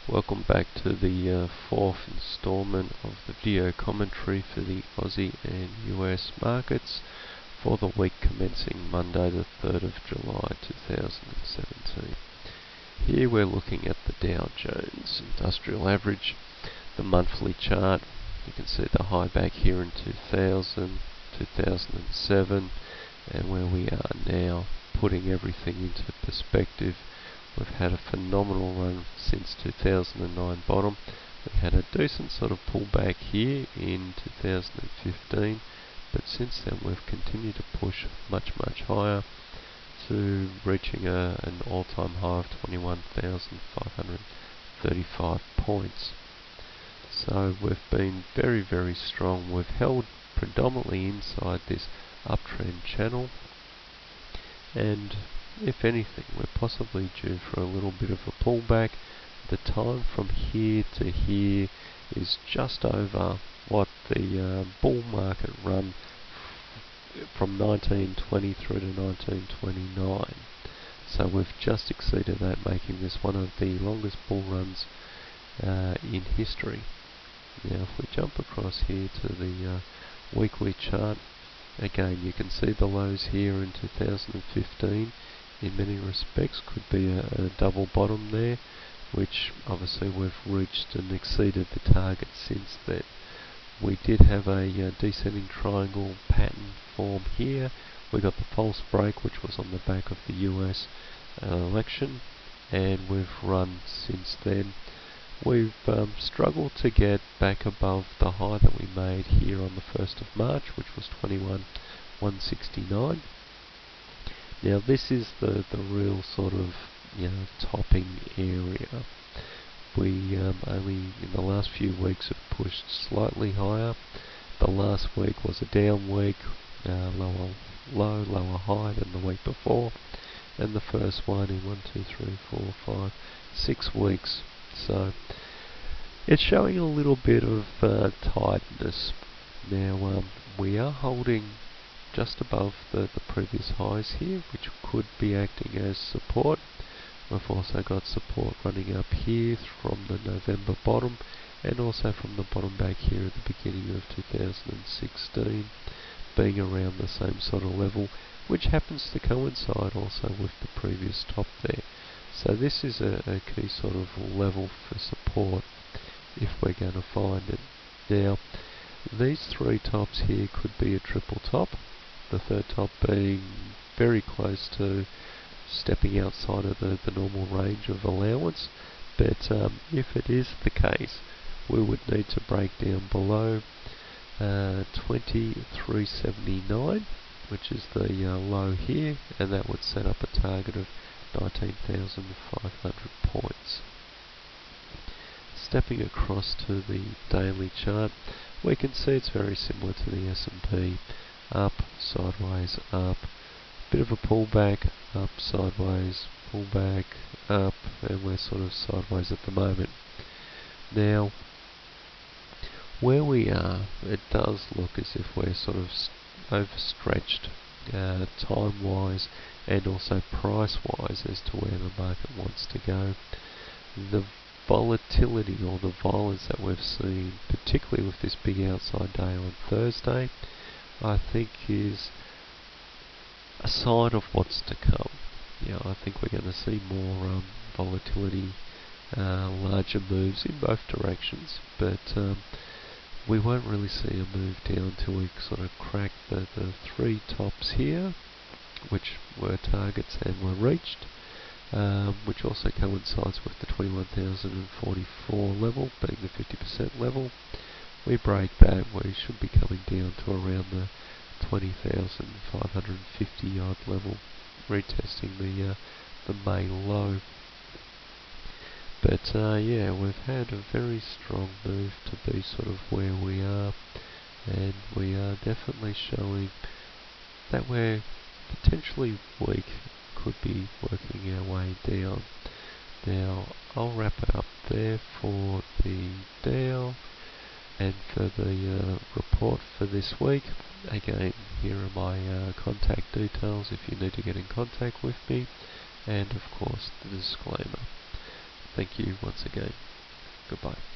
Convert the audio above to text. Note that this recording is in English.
Welcome back to the fourth installment of the video commentary for the Aussie and US markets for the week commencing Monday the 3rd of July 2017. Here we're looking at the Dow Jones Industrial Average, the monthly chart. You can see the high back here in 2000, 2007, and where we are now, putting everything into perspective. We've had a phenomenal run since 2009 bottom. We had a decent sort of pullback here in 2015, but since then we've continued to push much higher to reaching an all-time high of 21,535 points. So we've been very strong. We've held predominantly inside this uptrend channel, and if anything, we're possibly due for a little bit of a pullback. The time from here to here is just over what the bull market run from 1920 through to 1929. So we've just exceeded that, making this one of the longest bull runs in history. Now if we jump across here to the weekly chart, again you can see the lows here in 2015 in many respects could be a double bottom there, which obviously we've reached and exceeded the target since then. We did have a descending triangle pattern form here. We got the false break, which was on the back of the US election, and we've run since then. We've struggled to get back above the high that we made here on the 1st of March, which was 21,169. Now this is the real sort of topping area. We only in the last few weeks have pushed slightly higher. The last week was a down week, lower low, lower high than the week before, and the first one in 6 weeks. So it's showing a little bit of tightness. Now we are holding just above the previous highs here, which could be acting as support. We've also got support running up here from the November bottom, and also from the bottom back here at the beginning of 2016, being around the same sort of level, which happens to coincide also with the previous top there. So this is a key sort of level for support if we're going to find it. Now these three tops here could be a triple top, the third top being very close to stepping outside of the normal range of allowance, but if it is the case, we would need to break down below 2379, which is the low here, and that would set up a target of 19,500 points. Stepping across to the daily chart, we can see it's very similar to the S&P. Up, sideways, up, bit of a pullback, up, sideways, pullback, up, and we're sort of sideways at the moment. Now, where we are, it does look as if we're sort of overstretched time-wise and also price-wise as to where the market wants to go. The volatility or the violence that we've seen, particularly with this big outside day on Thursday, I think is a sign of what's to come. I think we're going to see more volatility, larger moves in both directions, but we won't really see a move down till we sort of crack the three tops here, which were targets and were reached, which also coincides with the 21,044 level, being the 50% level. We break that, we should be coming down to around the 20,550 odd level, retesting the main low. But yeah, we've had a very strong move to be sort of where we are, and we are definitely showing that we're potentially weak, could be working our way down. Now I'll wrap it up there for the Dow and for the report for this week. Again, here are my contact details if you need to get in contact with me, and of course the disclaimer. Thank you once again. Goodbye.